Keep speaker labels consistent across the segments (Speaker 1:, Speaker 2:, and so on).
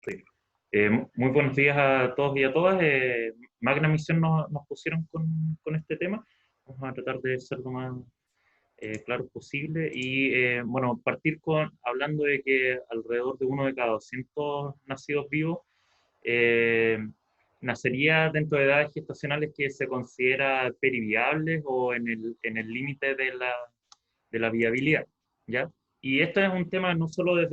Speaker 1: Sí. Muy buenos días a todos y a todas. Magna Misión nos pusieron con este tema. Vamos a tratar de ser lo más claro posible. Y bueno, partir hablando de que alrededor de uno de cada 200 nacidos vivos eh, nacería dentro de edades gestacionales que se considera periviables o en el límite de la viabilidad, ¿ya? Y esto es un tema no solo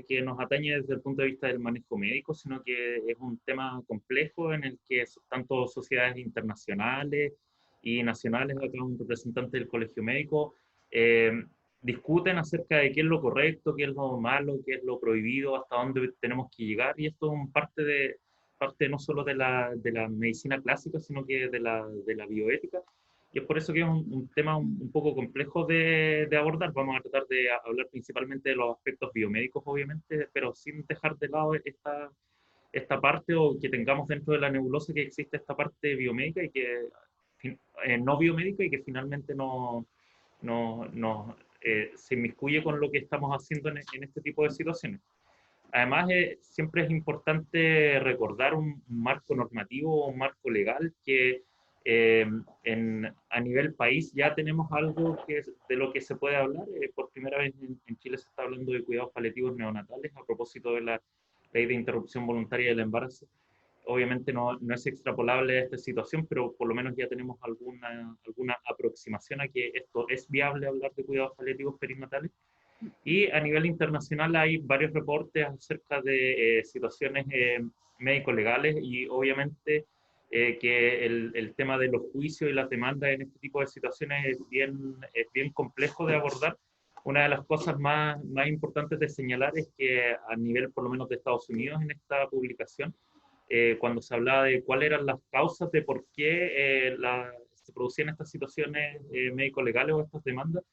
Speaker 1: que nos atañe desde el punto de vista del manejo médico, sino que es un tema complejo en el que tanto sociedades internacionales y nacionales, acá un representante del Colegio Médico, eh, discuten acerca de qué es lo correcto, qué es lo malo, qué es lo prohibido, hasta dónde tenemos que llegar, y esto es parte no solo de la medicina clásica, sino que de la bioética, y es por eso que es un tema un poco complejo de abordar. Vamos a tratar de hablar principalmente de los aspectos biomédicos, obviamente, pero sin dejar de lado esta parte o que tengamos dentro de la nebulosa que existe esta parte biomédica y que no biomédica y que finalmente se inmiscuye con lo que estamos haciendo en este tipo de situaciones. Además, siempre es importante recordar un marco normativo o un marco legal que a nivel país ya tenemos algo de lo que se puede hablar. Por primera vez en Chile se está hablando de cuidados paliativos neonatales a propósito de la ley de interrupción voluntaria del embarazo. Obviamente no es extrapolable a esta situación, pero por lo menos ya tenemos alguna aproximación a que esto es viable hablar de cuidados paliativos perinatales. Y a nivel internacional hay varios reportes acerca de situaciones médico-legales y obviamente que el tema de los juicios y las demandas en este tipo de situaciones es bien complejo de abordar. Una de las cosas más importantes de señalar es que a nivel por lo menos de Estados Unidos en esta publicación, cuando se hablaba de cuáles eran las causas de por qué se producían estas situaciones médico-legales o estas demandas,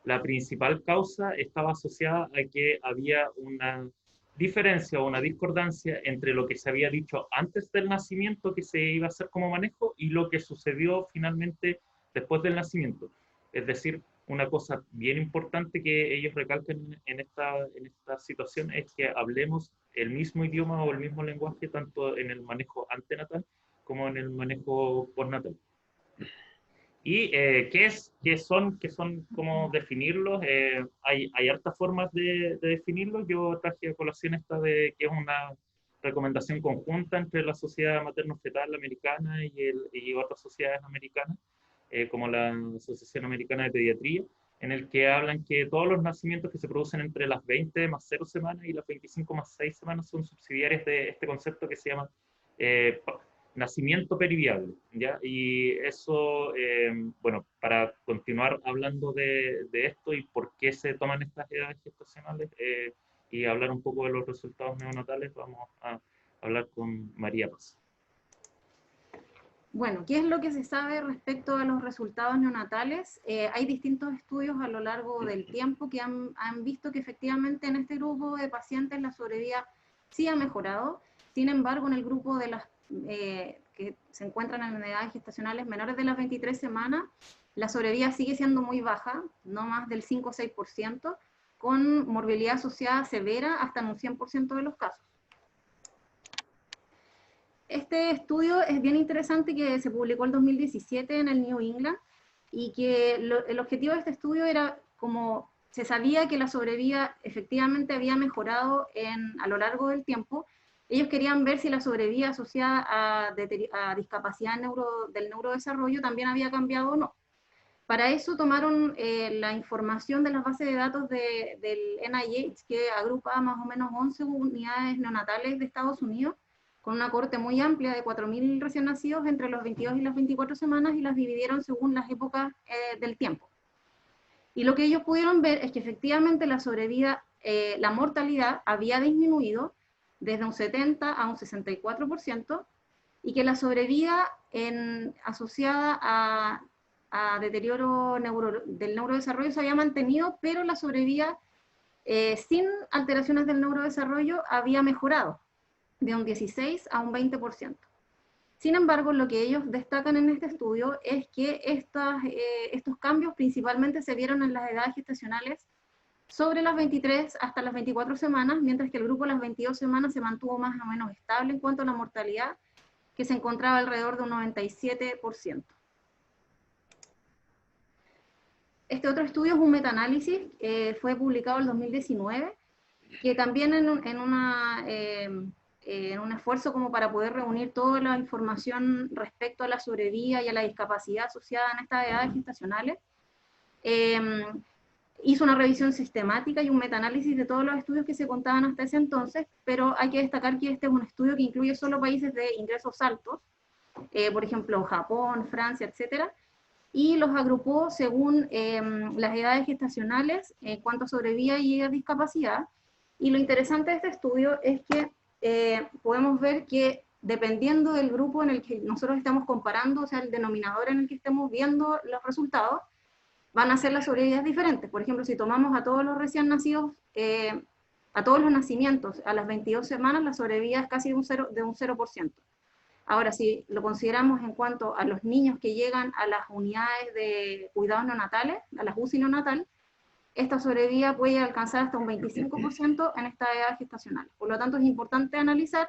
Speaker 1: la principal causa estaba asociada a que había una diferencia o una discordancia entre lo que se había dicho antes del nacimiento que se iba a hacer como manejo y lo que sucedió finalmente después del nacimiento. Es decir, una cosa bien importante que ellos recalcan en esta situación es que hablemos el mismo idioma o el mismo lenguaje tanto en el manejo antenatal como en el manejo postnatal. ¿Y qué son, cómo definirlos? Hay hartas formas de definirlos. Yo traje a colación esta de que es una recomendación conjunta entre la Sociedad Materno-Fetal Americana y otras sociedades americanas, como la Asociación Americana de Pediatría, en el que hablan que todos los nacimientos que se producen entre las 20 más 0 semanas y las 25 más 6 semanas son subsidiarios de este concepto que se llama eh, nacimiento periviable, ¿ya? Y eso, bueno, para continuar hablando de esto y por qué se toman estas edades gestacionales y hablar un poco de los resultados neonatales, vamos a hablar con María Paz.
Speaker 2: Bueno, ¿qué es lo que se sabe respecto a los resultados neonatales? Hay distintos estudios a lo largo del tiempo que han visto que efectivamente en este grupo de pacientes la sobrevida sí ha mejorado. Sin embargo, en el grupo de las que se encuentran en edades gestacionales menores de las 23 semanas, la sobrevida sigue siendo muy baja, no más del 5 o 6%, con morbilidad asociada severa hasta en un 100% de los casos. Este estudio es bien interesante, que se publicó en 2017 en el New England, y que el objetivo de este estudio era, como se sabía que la sobrevida efectivamente había mejorado a lo largo del tiempo, ellos querían ver si la sobrevida asociada a discapacidad del neurodesarrollo también había cambiado o no. Para eso tomaron la información de las bases de datos del NIH, que agrupa más o menos 11 unidades neonatales de Estados Unidos, con una corte muy amplia de 4.000 recién nacidos entre los 22 y las 24 semanas, y las dividieron según las épocas del tiempo. Y lo que ellos pudieron ver es que efectivamente la sobrevida, la mortalidad había disminuido desde un 70 a un 64%, y que la sobrevida asociada a deterioro del neurodesarrollo se había mantenido, pero la sobrevida sin alteraciones del neurodesarrollo había mejorado de un 16 a un 20%. Sin embargo, lo que ellos destacan en este estudio es que estos cambios principalmente se vieron en las edades gestacionales sobre las 23 hasta las 24 semanas, mientras que el grupo de las 22 semanas se mantuvo más o menos estable en cuanto a la mortalidad, que se encontraba alrededor de un 97%. Este otro estudio es un metaanálisis, fue publicado en el 2019, que también en un esfuerzo como para poder reunir toda la información respecto a la sobrevida y a la discapacidad asociada en estas edades gestacionales, hizo una revisión sistemática y un metaanálisis de todos los estudios que se contaban hasta ese entonces, pero hay que destacar que este es un estudio que incluye solo países de ingresos altos, por ejemplo Japón, Francia, etcétera, y los agrupó según las edades gestacionales en cuanto a sobrevida y a discapacidad. Y lo interesante de este estudio es que podemos ver que dependiendo del grupo en el que nosotros estamos comparando, o sea, el denominador en el que estemos viendo los resultados, van a ser las sobrevidas diferentes. Por ejemplo, si tomamos a todos los recién nacidos, a todos los nacimientos, a las 22 semanas, la sobrevida es casi de un 0%. Ahora, si lo consideramos en cuanto a los niños que llegan a las unidades de cuidados neonatales, a las UCI neonatal, esta sobrevida puede alcanzar hasta un 25% en esta edad gestacional. Por lo tanto, es importante analizar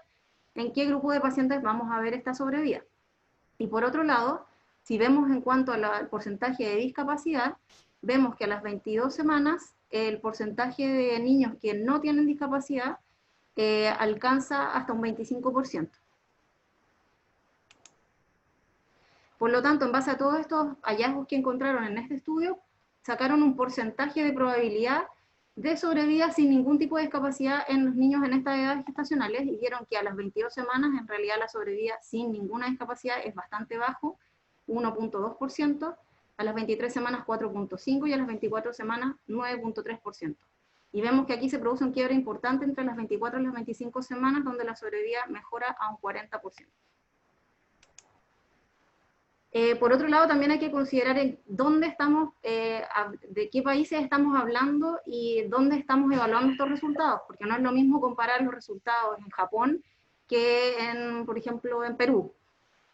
Speaker 2: en qué grupo de pacientes vamos a ver esta sobrevida. Y por otro lado, si vemos en cuanto al porcentaje de discapacidad, vemos que a las 22 semanas el porcentaje de niños que no tienen discapacidad alcanza hasta un 25%. Por lo tanto, en base a todos estos hallazgos que encontraron en este estudio, sacaron un porcentaje de probabilidad de sobrevida sin ningún tipo de discapacidad en los niños en estas edades gestacionales, y vieron que a las 22 semanas en realidad la sobrevida sin ninguna discapacidad es bastante bajo, 1.2%, a las 23 semanas 4.5% y a las 24 semanas 9.3%. Y vemos que aquí se produce un quiebre importante entre las 24 y las 25 semanas, donde la sobrevida mejora a un 40%. Por otro lado, también hay que considerar en dónde estamos, de qué países estamos hablando y dónde estamos evaluando estos resultados, porque no es lo mismo comparar los resultados en Japón que, por ejemplo, en Perú.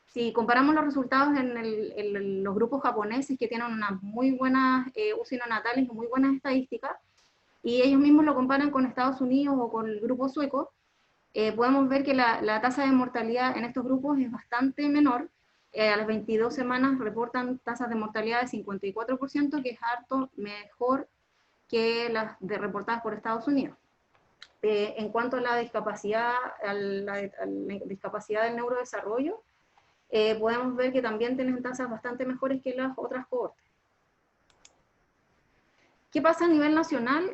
Speaker 2: Si comparamos los resultados en los grupos japoneses, que tienen unas muy buenas UCI neonatales y muy buenas estadísticas, y ellos mismos lo comparan con Estados Unidos o con el grupo sueco, podemos ver que la tasa de mortalidad en estos grupos es bastante menor. A las 22 semanas reportan tasas de mortalidad de 54%, que es harto mejor que las reportadas por Estados Unidos. En cuanto a la discapacidad, discapacidad del neurodesarrollo, podemos ver que también tienen tasas bastante mejores que las otras cohortes. ¿Qué pasa a nivel nacional?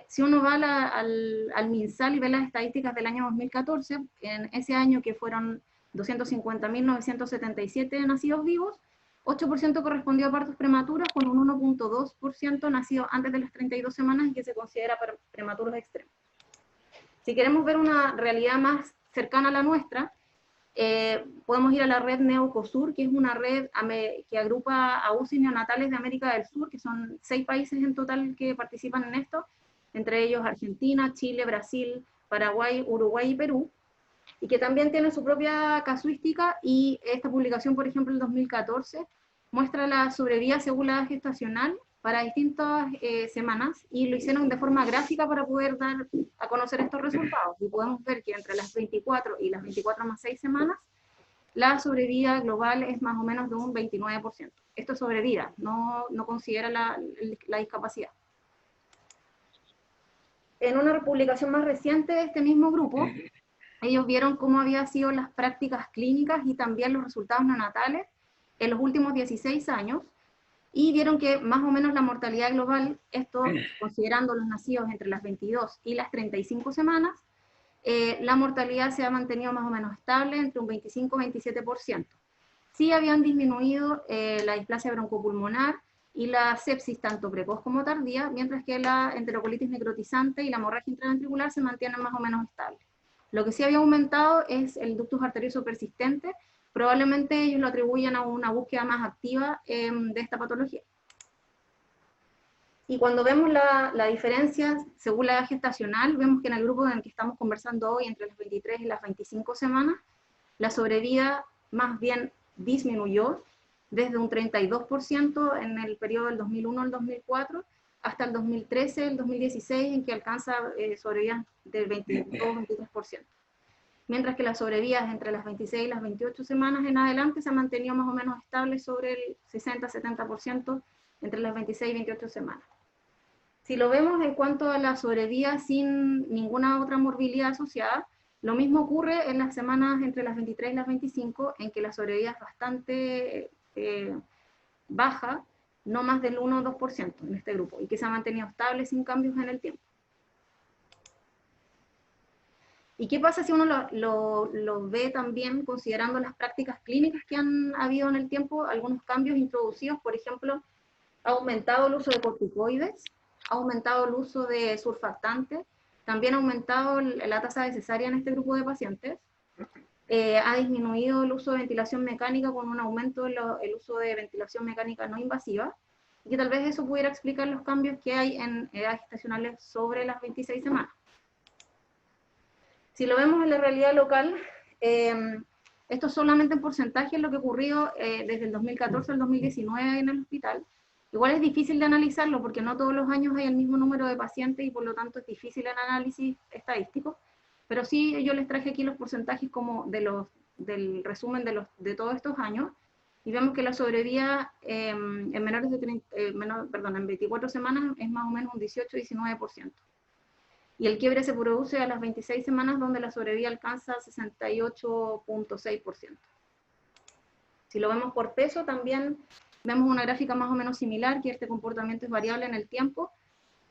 Speaker 2: Si uno va al MinSal y ve las estadísticas del año 2014, en ese año que fueron 250.977 nacidos vivos, 8% correspondió a partos prematuros, con un 1.2% nacido antes de las 32 semanas y que se considera prematuros extremos. Si queremos ver una realidad más cercana a la nuestra, podemos ir a la red Neocosur, que es una red que agrupa a UCI neonatales de América del Sur, que son 6 países en total que participan en esto, entre ellos Argentina, Chile, Brasil, Paraguay, Uruguay y Perú, y que también tiene su propia casuística, y esta publicación, por ejemplo, en 2014, muestra la sobrevida según la edad gestacional para distintas semanas, y lo hicieron de forma gráfica para poder dar a conocer estos resultados, y podemos ver que entre las 24 y las 24 más 6 semanas, la sobrevida global es más o menos de un 29%. Esto es sobrevida, no considera la discapacidad. En una publicación más reciente de este mismo grupo, ellos vieron cómo habían sido las prácticas clínicas y también los resultados neonatales en los últimos 16 años, y vieron que más o menos la mortalidad global, esto considerando los nacidos entre las 22 y las 35 semanas, la mortalidad se ha mantenido más o menos estable entre un 25 y 27%. Sí habían disminuido la displasia broncopulmonar y la sepsis tanto precoz como tardía, mientras que la enterocolitis necrotizante y la hemorragia intraventricular se mantienen más o menos estables. Lo que sí había aumentado es el ductus arterioso persistente, probablemente ellos lo atribuyen a una búsqueda más activa de esta patología. Y cuando vemos la diferencia según la edad gestacional, vemos que en el grupo en el que estamos conversando hoy, entre las 23 y las 25 semanas, la sobrevida más bien disminuyó desde un 32% en el periodo del 2001 al 2004 hasta el 2013, el 2016, en que alcanza sobrevidas del 22-23%. Mientras que las sobrevidas entre las 26 y las 28 semanas en adelante se han mantenido más o menos estables sobre el 60-70% entre las 26 y 28 semanas. Si lo vemos en cuanto a la sobrevida sin ninguna otra morbilidad asociada, lo mismo ocurre en las semanas entre las 23 y las 25, en que la sobrevida es bastante baja, no más del 1 o 2% en este grupo, y que se ha mantenido estable sin cambios en el tiempo. ¿Y qué pasa si uno lo ve también considerando las prácticas clínicas que han habido en el tiempo? Algunos cambios introducidos, por ejemplo, ha aumentado el uso de corticoides, ha aumentado el uso de surfactantes, también ha aumentado la tasa de cesárea en este grupo de pacientes, ha disminuido el uso de ventilación mecánica con un aumento del uso de ventilación mecánica no invasiva, y que tal vez eso pudiera explicar los cambios que hay en edades gestacionales sobre las 26 semanas. Si lo vemos en la realidad local, esto solamente en porcentaje es lo que ha ocurrido desde el 2014 al 2019 en el hospital. Igual es difícil de analizarlo porque no todos los años hay el mismo número de pacientes y por lo tanto es difícil el análisis estadístico, pero sí yo les traje aquí los porcentajes como del resumen de todos estos años, y vemos que la sobrevida en menores de 30, en 24 semanas es más o menos un 18-19%. Y el quiebre se produce a las 26 semanas, donde la sobrevida alcanza 68.6%. Si lo vemos por peso, también vemos una gráfica más o menos similar, que este comportamiento es variable en el tiempo,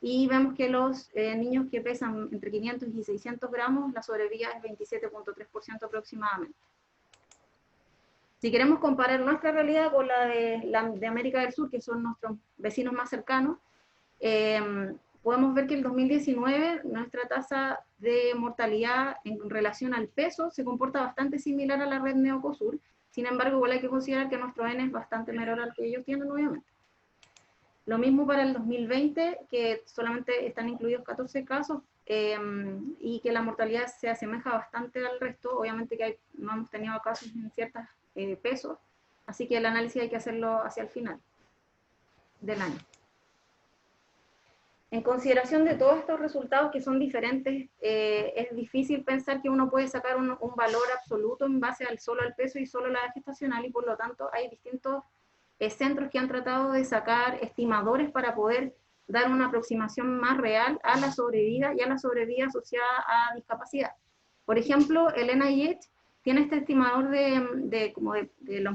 Speaker 2: y vemos que los niños que pesan entre 500 y 600 gramos, la sobrevida es 27.3% aproximadamente. Si queremos comparar nuestra realidad con la de América del Sur, que son nuestros vecinos más cercanos, podemos ver que en el 2019 nuestra tasa de mortalidad en relación al peso se comporta bastante similar a la red Neocosur. Sin embargo, igual hay que considerar que nuestro N es bastante menor al que ellos tienen, obviamente. Lo mismo para el 2020, que solamente están incluidos 14 casos y que la mortalidad se asemeja bastante al resto. Obviamente que no hemos tenido casos en ciertos pesos, así que el análisis hay que hacerlo hacia el final del año. En consideración de todos estos resultados que son diferentes, es difícil pensar que uno puede sacar un valor absoluto en base solo al peso y solo a la edad gestacional, y por lo tanto hay distintos centros que han tratado de sacar estimadores para poder dar una aproximación más real a la sobrevida y a la sobrevida asociada a discapacidad. Por ejemplo, el NIH tiene este estimador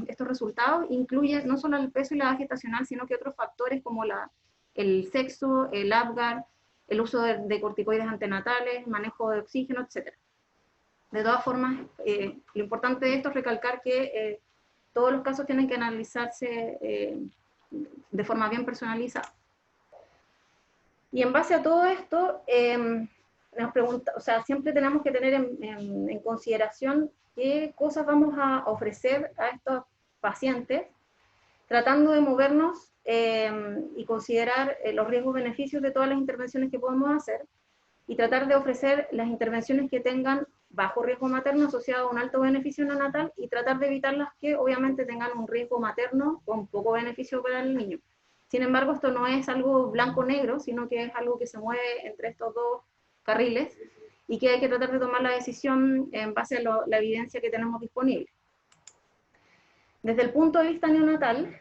Speaker 2: estos resultados, incluye no solo el peso y la edad gestacional, sino que otros factores como el sexo, el Apgar, el uso de corticoides antenatales, manejo de oxígeno, etc. De todas formas, lo importante de esto es recalcar que todos los casos tienen que analizarse de forma bien personalizada. Y en base a todo esto, siempre tenemos que tener en consideración qué cosas vamos a ofrecer a estos pacientes, tratando de movernos y considerar los riesgos-beneficios de todas las intervenciones que podemos hacer, y tratar de ofrecer las intervenciones que tengan bajo riesgo materno asociado a un alto beneficio neonatal, y tratar de evitar las que obviamente tengan un riesgo materno con poco beneficio para el niño. Sin embargo, esto no es algo blanco-negro, sino que es algo que se mueve entre estos dos carriles, y que hay que tratar de tomar la decisión en base a la evidencia que tenemos disponible. Desde el punto de vista neonatal,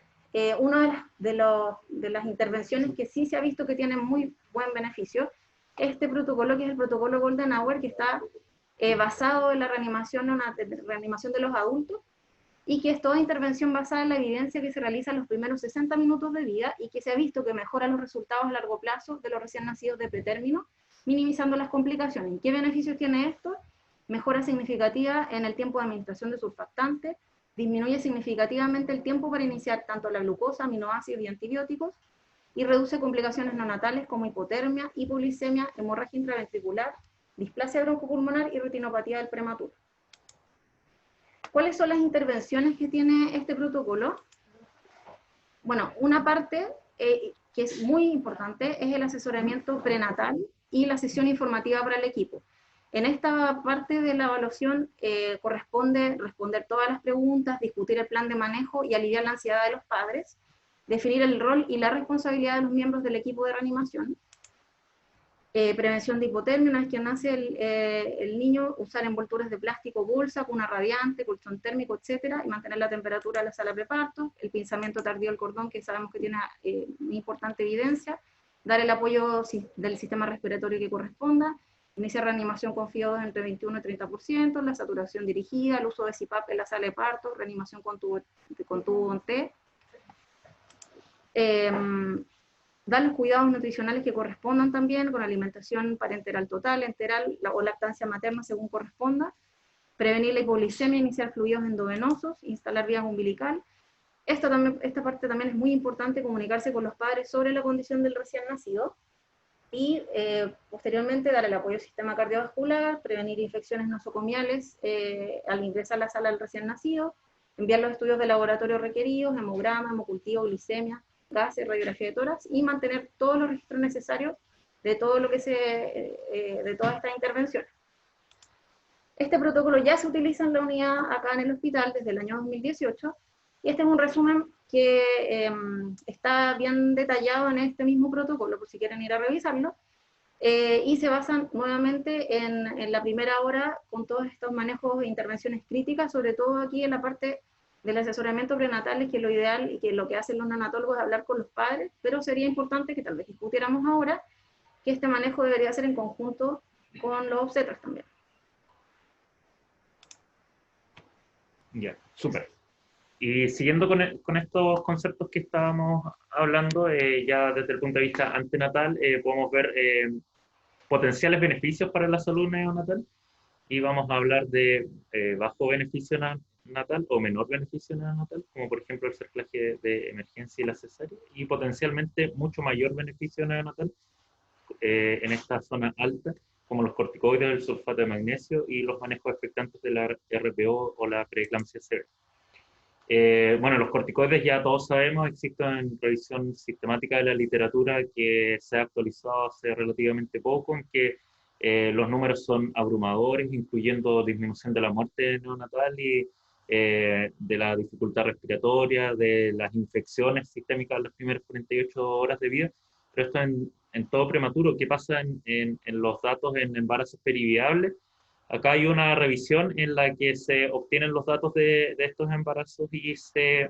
Speaker 2: una de las intervenciones que sí se ha visto que tienen muy buen beneficio, este protocolo, que es el protocolo Golden Hour, que está basado en la reanimación de los adultos, y que es toda intervención basada en la evidencia que se realiza en los primeros 60 minutos de vida, y que se ha visto que mejora los resultados a largo plazo de los recién nacidos de pretérmino, minimizando las complicaciones. ¿Qué beneficios tiene esto? Mejora significativa en el tiempo de administración de surfactantes, disminuye significativamente el tiempo para iniciar tanto la glucosa, aminoácidos y antibióticos, y reduce complicaciones neonatales como hipotermia, hipoglicemia, hemorragia intraventricular, displasia broncopulmonar y retinopatía del prematuro. ¿Cuáles son las intervenciones que tiene este protocolo? Bueno, una parte que es muy importante es el asesoramiento prenatal y la sesión informativa para el equipo. En esta parte de la evaluación corresponde responder todas las preguntas, discutir el plan de manejo y aliviar la ansiedad de los padres, definir el rol y la responsabilidad de los miembros del equipo de reanimación, prevención de hipotermia, una vez que nace el niño, usar envolturas de plástico, bolsa, cuna radiante, colchón térmico, etcétera, y mantener la temperatura de la sala de preparto, el pinzamiento tardío del cordón, que sabemos que tiene una importante evidencia, dar el apoyo del sistema respiratorio que corresponda, iniciar reanimación con FIO2 entre 21 y 30%, la saturación dirigida, el uso de CPAP en la sala de parto, reanimación con tubo con T, dar los cuidados nutricionales que correspondan también, con alimentación parenteral total, enteral o lactancia materna según corresponda, prevenir la hipoglicemia, iniciar fluidos endovenosos, instalar vías umbilical. Esta parte también es muy importante, comunicarse con los padres sobre la condición del recién nacido, y posteriormente dar el apoyo al sistema cardiovascular, prevenir infecciones nosocomiales al ingresar a la sala del recién nacido, enviar los estudios de laboratorio requeridos, hemograma, hemocultivo, glicemia, gases, radiografía de tórax, y mantener todos los registros necesarios de todo lo que de todas estas intervenciones. Este protocolo ya se utiliza en la unidad acá en el hospital desde el año 2018, y este es un resumen que está bien detallado en este mismo protocolo, por si quieren ir a revisarlo, y se basan nuevamente en la primera hora con todos estos manejos e intervenciones críticas, sobre todo aquí en la parte del asesoramiento prenatal, que es lo ideal y que lo que hacen los neonatólogos es hablar con los padres, pero sería importante que tal vez discutiéramos ahora que este manejo debería ser en conjunto con los obstetras también.
Speaker 1: Ya, súper. Y siguiendo con estos conceptos que estábamos hablando, ya desde el punto de vista antenatal, podemos ver potenciales beneficios para la salud neonatal, y vamos a hablar de bajo beneficio natal o menor beneficio neonatal, como por ejemplo el cerclaje de emergencia y la cesárea, y potencialmente mucho mayor beneficio neonatal en esta zona alta, como los corticoides, el sulfato de magnesio y los manejos expectantes de la RPO o la preeclampsia severa. Bueno, los corticoides ya todos sabemos, existen en revisión sistemática de la literatura que se ha actualizado hace relativamente poco, en que los números son abrumadores, incluyendo disminución de la muerte neonatal y de la dificultad respiratoria, de las infecciones sistémicas en las primeras 48 horas de vida. Pero esto en todo prematuro. ¿Qué pasa en los datos en embarazos periviables? Acá hay una revisión en la que se obtienen los datos de estos embarazos y se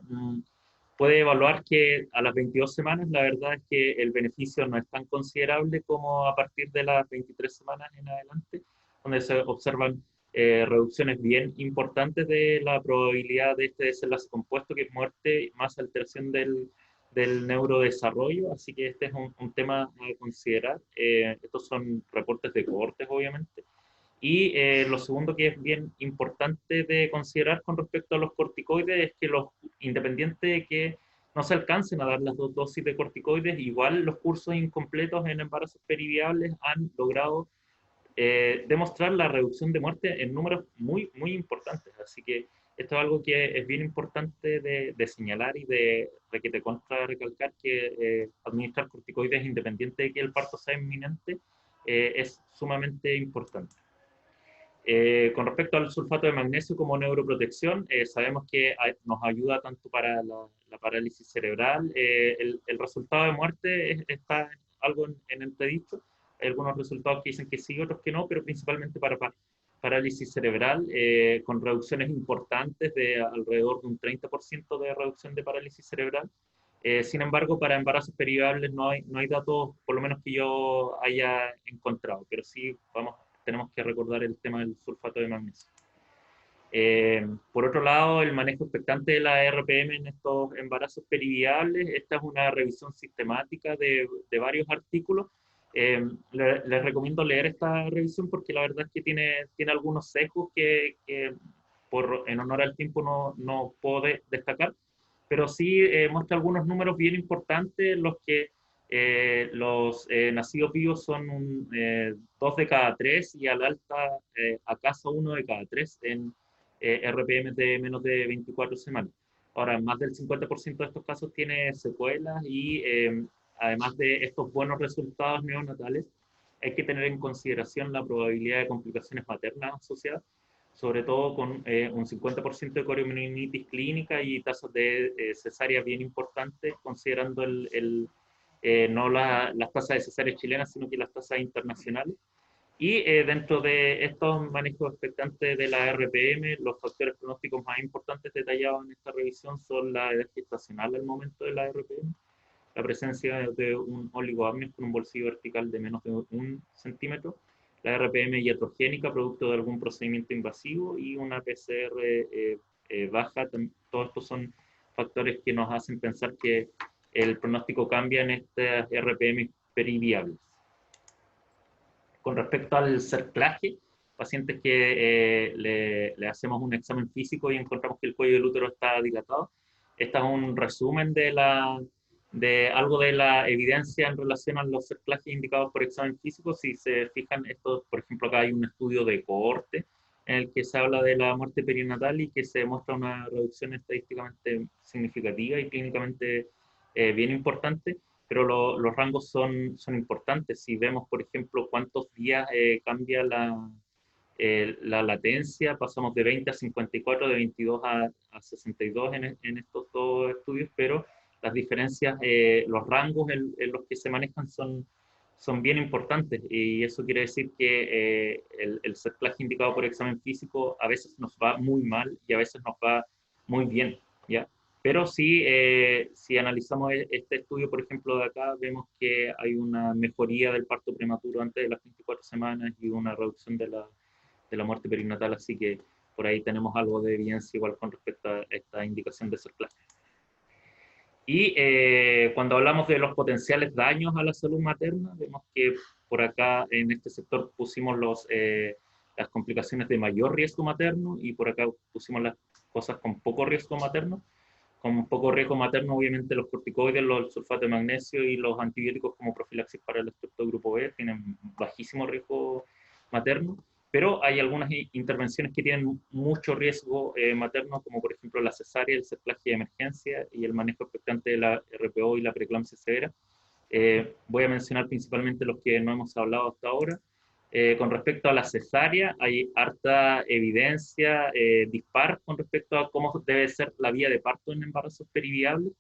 Speaker 1: puede evaluar que a las 22 semanas la verdad es que el beneficio no es tan considerable como a partir de las 23 semanas en adelante, donde se observan reducciones bien importantes de la probabilidad de este desenlace compuesto, que es muerte más alteración del neurodesarrollo. Así que este es un tema a considerar. Estos son reportes de cohortes, obviamente. Y lo segundo que es bien importante de considerar con respecto a los corticoides es que independiente de que no se alcancen a dar las dos dosis de corticoides, igual los cursos incompletos en embarazos periviables han logrado demostrar la reducción de muerte en números muy, muy importantes. Así que esto es algo que es bien importante de señalar y de que te consta recalcar, que administrar corticoides independiente de que el parto sea inminente es sumamente importante. Con respecto al sulfato de magnesio como neuroprotección, sabemos que nos ayuda tanto para la parálisis cerebral. El resultado de muerte está algo en entredicho. Hay algunos resultados que dicen que sí, otros que no, pero principalmente para parálisis cerebral, con reducciones importantes de alrededor de un 30% de reducción de parálisis cerebral. Sin embargo, para embarazos periviables no hay datos, por lo menos que yo haya encontrado, pero sí tenemos que recordar el tema del sulfato de magnesio. Por otro lado, el manejo expectante de la RPM en estos embarazos periviables, esta es una revisión sistemática de varios artículos. Les recomiendo leer esta revisión porque la verdad es que tiene algunos sesgos que en honor al tiempo no puedo destacar, pero sí muestra algunos números bien importantes, los que los nacidos vivos son 2 de cada 3 y al alta acaso 1 de cada 3 en RPM de menos de 24 semanas. Ahora, más del 50% de estos casos tiene secuelas y además de estos buenos resultados neonatales, hay que tener en consideración la probabilidad de complicaciones maternas asociadas, sobre todo con un 50% de coriomenitis clínica y tasas de cesárea bien importantes, considerando no las tasas de cesárea chilenas, sino que las tasas internacionales. Y dentro de estos manejos expectantes de la RPM, los factores pronósticos más importantes detallados en esta revisión son la edad gestacional al momento de la RPM, la presencia de un oligoamnios con un bolsillo vertical de menos de 1 centímetro, la RPM iatrogénica producto de algún procedimiento invasivo y una PCR baja. Todos estos son factores que nos hacen pensar que el pronóstico cambia en estas RPM periviables. Con respecto al cerclaje, pacientes que le hacemos un examen físico y encontramos que el cuello del útero está dilatado. Este es un resumen de algo de la evidencia en relación a los cerclajes indicados por examen físico. Si se fijan, esto, por ejemplo, acá hay un estudio de cohorte en el que se habla de la muerte perinatal y que se demuestra una reducción estadísticamente significativa y clínicamente bien importante, pero los rangos son importantes. Si vemos, por ejemplo, cuántos días cambia la latencia, pasamos de 20 a 54, de 22 a 62 en estos dos estudios, pero las diferencias, los rangos en los que se manejan son bien importantes, y eso quiere decir que el cerclaje indicado por examen físico a veces nos va muy mal y a veces nos va muy bien, ¿ya? Pero sí, si analizamos este estudio, por ejemplo, de acá, vemos que hay una mejoría del parto prematuro antes de las 24 semanas y una reducción de la muerte perinatal, así que por ahí tenemos algo de evidencia igual con respecto a esta indicación de cerclaje. Y cuando hablamos de los potenciales daños a la salud materna, vemos que por acá en este sector pusimos las complicaciones de mayor riesgo materno y por acá pusimos las cosas con poco riesgo materno. Con poco riesgo materno, obviamente los corticoides, el sulfato de magnesio y los antibióticos como profilaxis para el estreptogrupo B tienen bajísimo riesgo materno, pero hay algunas intervenciones que tienen mucho riesgo materno, como por ejemplo la cesárea, el cerclaje de emergencia y el manejo expectante de la RPO y la preeclampsia severa. Voy a mencionar principalmente los que no hemos hablado hasta ahora. Con respecto a la cesárea, hay harta evidencia dispar con respecto a cómo debe ser la vía de parto en embarazos periviables.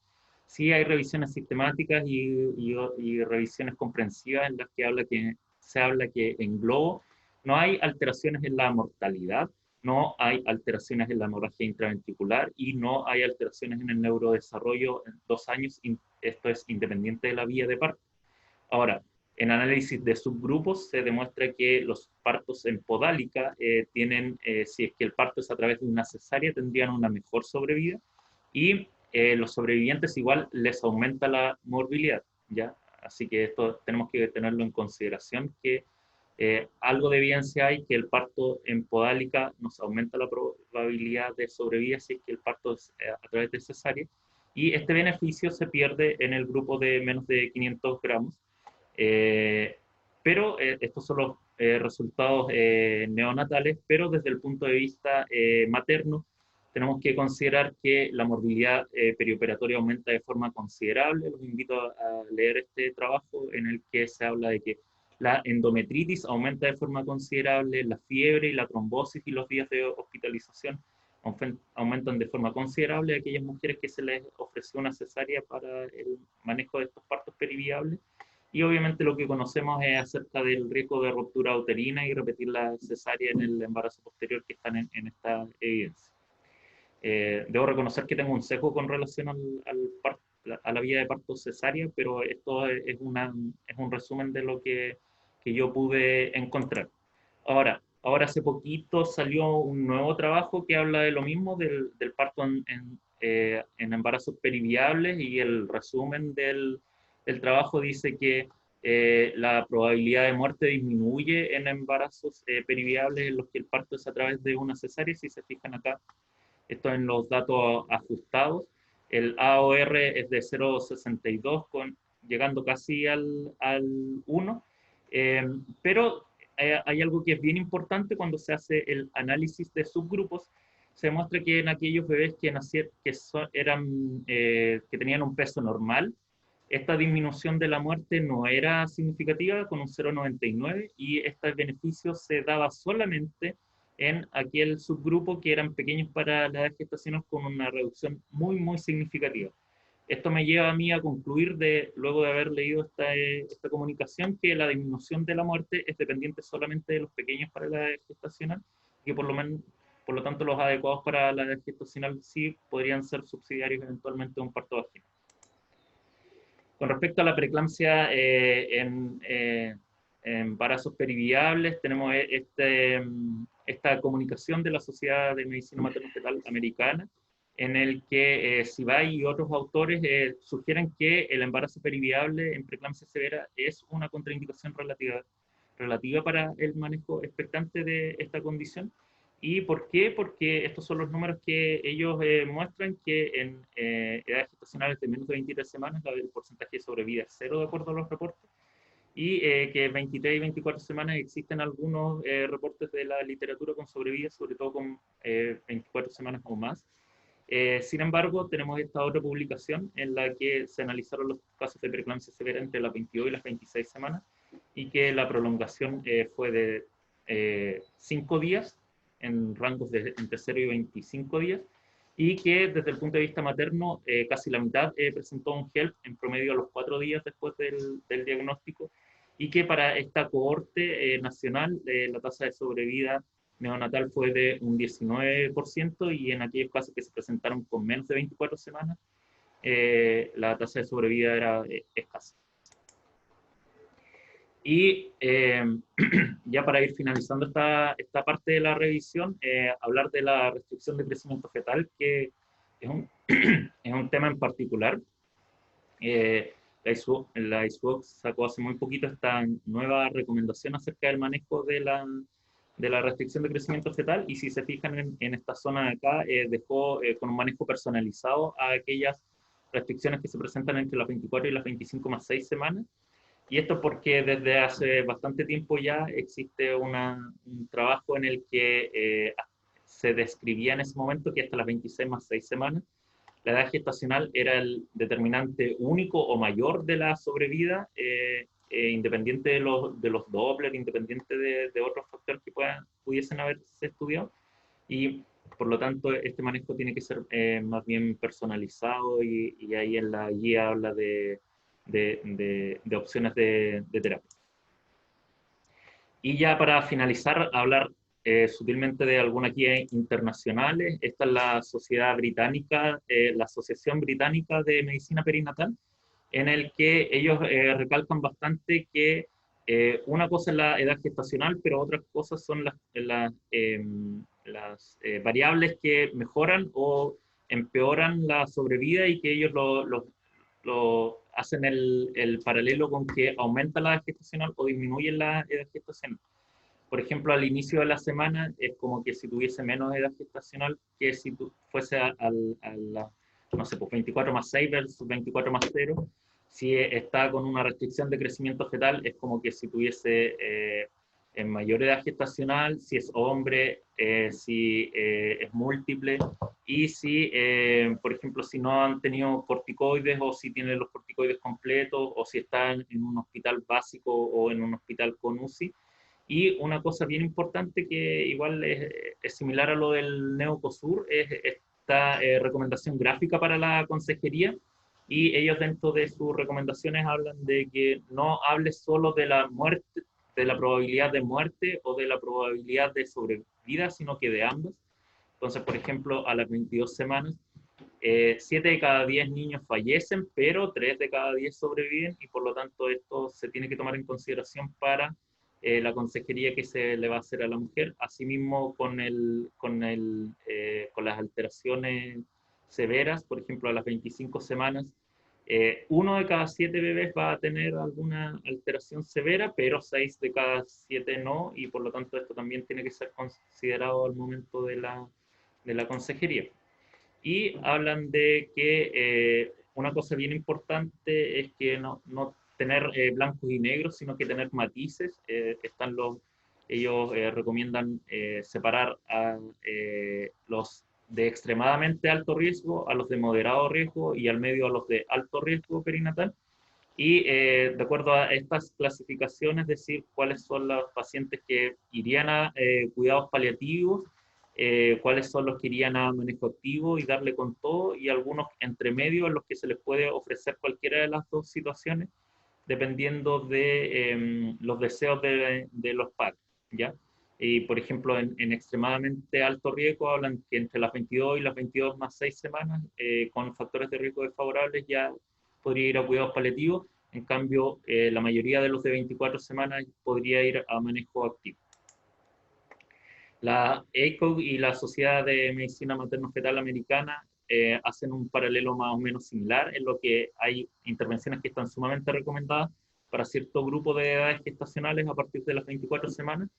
Speaker 1: Sí hay revisiones sistemáticas y revisiones comprensivas en las que se habla que en globo no hay alteraciones en la mortalidad, no hay alteraciones en la hemorragia intraventricular y no hay alteraciones en el neurodesarrollo en 2 años. Esto es independiente de la vía de parto. Ahora, en análisis de subgrupos se demuestra que los partos en podálica si es que el parto es a través de una cesárea, tendrían una mejor sobrevida y los sobrevivientes igual les aumenta la morbilidad, ¿ya? Así que esto tenemos que tenerlo en consideración, que algo de evidencia hay que el parto en podálica nos aumenta la probabilidad de sobrevida si es que el parto es a través de cesárea, y este beneficio se pierde en el grupo de menos de 500 gramos. Pero estos son los resultados neonatales, pero desde el punto de vista materno, tenemos que considerar que la morbilidad perioperatoria aumenta de forma considerable. Los invito a leer este trabajo en el que se habla de que la endometritis aumenta de forma considerable, la fiebre y la trombosis y los días de hospitalización aumentan de forma considerable a aquellas mujeres que se les ofreció una cesárea para el manejo de estos partos periviables. Y obviamente lo que conocemos es acerca del riesgo de ruptura uterina y repetir la cesárea en el embarazo posterior que están en esta evidencia. Debo reconocer que tengo un sesgo con relación a la vía de parto cesárea, pero esto es un resumen de lo que yo pude encontrar. Ahora hace poquito salió un nuevo trabajo que habla de lo mismo, del parto en embarazos periviables, y el resumen del trabajo dice que la probabilidad de muerte disminuye en embarazos periviables en los que el parto es a través de una cesárea. Si se fijan acá, esto en los datos ajustados, el AOR es de 0,62, llegando casi al 1, pero hay algo que es bien importante cuando se hace el análisis de subgrupos. Se demuestra que en aquellos bebés que tenían un peso normal, esta disminución de la muerte no era significativa, con un 0,99, y este beneficio se daba solamente en aquel subgrupo que eran pequeños para la edad gestacional con una reducción muy, muy significativa. Esto me lleva a mí a concluir, luego de haber leído esta comunicación, que la disminución de la muerte es dependiente solamente de los pequeños para la edad gestacional, y que por lo tanto los adecuados para la edad gestacional sí podrían ser subsidiarios eventualmente de un parto vaginal. Con respecto a la preeclampsia en embarazos periviables, tenemos esta comunicación de la Sociedad de Medicina Materno-Fetal Americana, en el que Sibay y otros autores sugieren que el embarazo periviable en preeclampsia severa es una contraindicación relativa para el manejo expectante de esta condición. ¿Y por qué? Porque estos son los números que ellos muestran, que en edades gestacionales de menos de 23 semanas el porcentaje de sobrevida es cero de acuerdo a los reportes, y que 23 y 24 semanas existen algunos reportes de la literatura con sobrevida, sobre todo con 24 semanas o más. Sin embargo, tenemos esta otra publicación en la que se analizaron los casos de preeclampsia severa entre las 22 y las 26 semanas, y que la prolongación fue de 5 días, en rangos de entre 0 y 25 días, y que desde el punto de vista materno, casi la mitad presentó un HELP en promedio a los 4 días después del diagnóstico, y que para esta cohorte nacional la tasa de sobrevida neonatal fue de un 19%, y en aquellos casos que se presentaron con menos de 24 semanas, la tasa de sobrevida era escasa. Y ya para ir finalizando esta parte de la revisión, hablar de la restricción de crecimiento fetal, que es un tema en particular. La ISUOC sacó hace muy poquito esta nueva recomendación acerca del manejo de la restricción de crecimiento fetal, y si se fijan en esta zona de acá, dejó con un manejo personalizado a aquellas restricciones que se presentan entre las 24 y las 25 más 6 semanas. Y esto porque desde hace bastante tiempo ya existe un trabajo en el que se describía en ese momento que hasta las 26 más 6 semanas, la edad gestacional era el determinante único o mayor de la sobrevida, independiente de los Doppler, independiente de otros factores que pudiesen haberse estudiado. Y por lo tanto, este manejo tiene que ser más bien personalizado, y ahí en la guía habla de opciones de terapia. Y ya para finalizar, hablar sutilmente de algunas guías internacionales. Esta es la Sociedad Británica, la Asociación Británica de Medicina Perinatal, en el que ellos recalcan bastante que una cosa es la edad gestacional, pero otras cosas son las variables que mejoran o empeoran la sobrevida, y que ellos lo hacen el paralelo con que aumenta la edad gestacional o disminuye la edad gestacional. Por ejemplo, al inicio de la semana es como que si tuviese menos edad gestacional que si fuese no sé, pues 24 más 6 versus 24 más 0. Si está con una restricción de crecimiento fetal, es como que si tuviese en mayor edad gestacional, si es hombre, si es múltiple, y si, por ejemplo, si no han tenido corticoides, o si tienen los corticoides completos, o si están en un hospital básico o en un hospital con UCI. Y una cosa bien importante que igual es similar a lo del Neocosur, es esta recomendación gráfica para la consejería, y ellos dentro de sus recomendaciones hablan de que no hable solo de la muerte, de la probabilidad de muerte o de la probabilidad de sobrevida, sino que de ambas. Entonces, por ejemplo, a las 22 semanas, 7 de cada 10 niños fallecen, pero 3 de cada 10 sobreviven, y por lo tanto esto se tiene que tomar en consideración para la consejería que se le va a hacer a la mujer. Asimismo, con las alteraciones severas, por ejemplo, a las 25 semanas, 1 de cada 7 bebés va a tener alguna alteración severa, pero 6 de cada 7 no, y por lo tanto esto también tiene que ser considerado al momento de la consejería. Y hablan de que una cosa bien importante es que no tener blancos y negros, sino que tener matices. Ellos recomiendan separar a los de extremadamente alto riesgo, a los de moderado riesgo, y al medio a los de alto riesgo perinatal, y de acuerdo a estas clasificaciones, decir cuáles son los pacientes que irían a cuidados paliativos, cuáles son los que irían a manejo activo y darle con todo, y algunos entre medio en los que se les puede ofrecer cualquiera de las dos situaciones, dependiendo de los deseos de los padres, ¿ya? Y, por ejemplo, en extremadamente alto riesgo hablan que entre las 22 y las 22 más 6 semanas, con factores de riesgo desfavorables, ya podría ir a cuidados paliativos. En cambio, la mayoría de los de 24 semanas podría ir a manejo activo. La ACOG y la Sociedad de Medicina Materno-Fetal Americana hacen un paralelo más o menos similar, en lo que hay intervenciones que están sumamente recomendadas para cierto grupo de edades gestacionales a partir de las 24 semanas,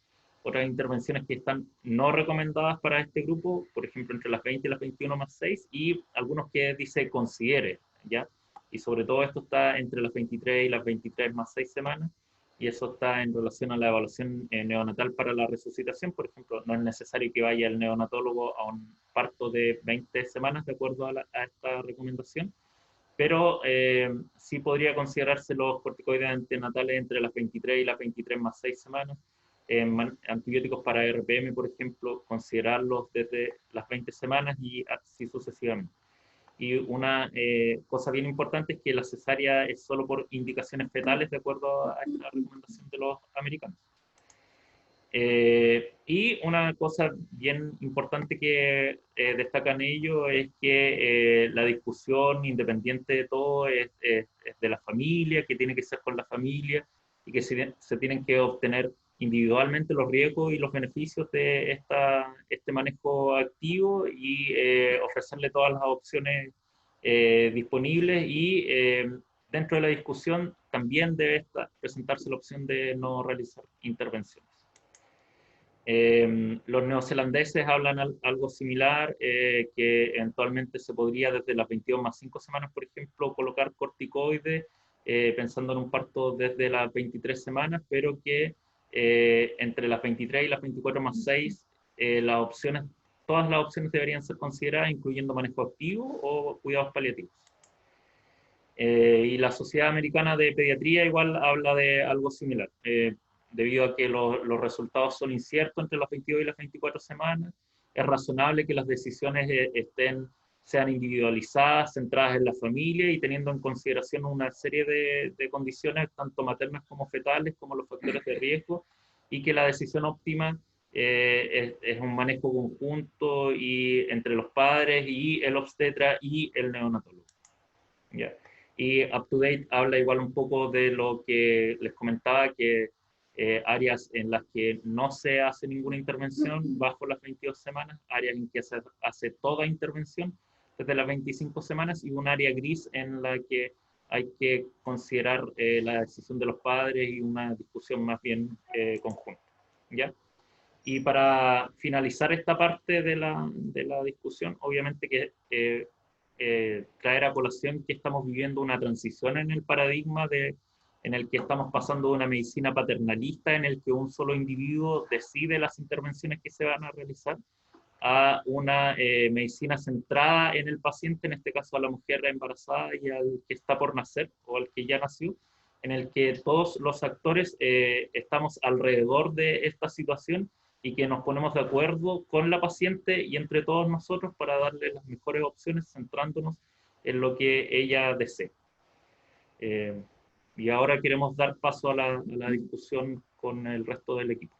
Speaker 1: otras intervenciones que están no recomendadas para este grupo, por ejemplo, entre las 20 y las 21 más 6, y algunos que dice considere, ¿ya? Y sobre todo esto está entre las 23 y las 23 más 6 semanas, y eso está en relación a la evaluación neonatal para la resucitación. Por ejemplo, no es necesario que vaya el neonatólogo a un parto de 20 semanas, de acuerdo a esta recomendación, pero sí podría considerarse los corticoides antenatales entre las 23 y las 23 más 6 semanas. Antibióticos para RPM, por ejemplo, considerarlos desde las 20 semanas y así sucesivamente. Y una cosa bien importante es que la cesárea es solo por indicaciones fetales, de acuerdo a esta recomendación de los americanos. Y una cosa bien importante que destacan ellos es que la discusión, independiente de todo, es de la familia, que tiene que ser con la familia, y que se tienen que obtener individualmente los riesgos y los beneficios de este manejo activo, y ofrecerle todas las opciones disponibles, y dentro de la discusión también debe presentarse la opción de no realizar intervenciones. Los neozelandeses hablan algo similar, que eventualmente se podría desde las 22 más 5 semanas, por ejemplo, colocar corticoides, pensando en un parto desde las 23 semanas, pero que entre las 23 y las 24 más 6, todas las opciones deberían ser consideradas, incluyendo manejo activo o cuidados paliativos. Y la Sociedad Americana de Pediatría igual habla de algo similar. Debido a que los resultados son inciertos entre las 22 y las 24 semanas, es razonable que las decisiones sean individualizadas, centradas en la familia y teniendo en consideración una serie de condiciones, tanto maternas como fetales, como los factores de riesgo, y que la decisión óptima es un manejo conjunto y entre los padres y el obstetra y el neonatólogo. ¿Ya? Y UpToDate habla igual un poco de lo que les comentaba, que áreas en las que no se hace ninguna intervención bajo las 22 semanas, áreas en que se hace toda intervención desde las 25 semanas, y un área gris en la que hay que considerar la decisión de los padres y una discusión más bien conjunta. ¿Ya? Y para finalizar esta parte de la discusión, obviamente que traer a colación que estamos viviendo una transición en el paradigma en el que estamos pasando de una medicina paternalista, en el que un solo individuo decide las intervenciones que se van a realizar, a una medicina centrada en el paciente, en este caso a la mujer embarazada y al que está por nacer o al que ya nació, en el que todos los actores estamos alrededor de esta situación y que nos ponemos de acuerdo con la paciente y entre todos nosotros para darle las mejores opciones, centrándonos en lo que ella desee. Y ahora queremos dar paso a la discusión con el resto del equipo.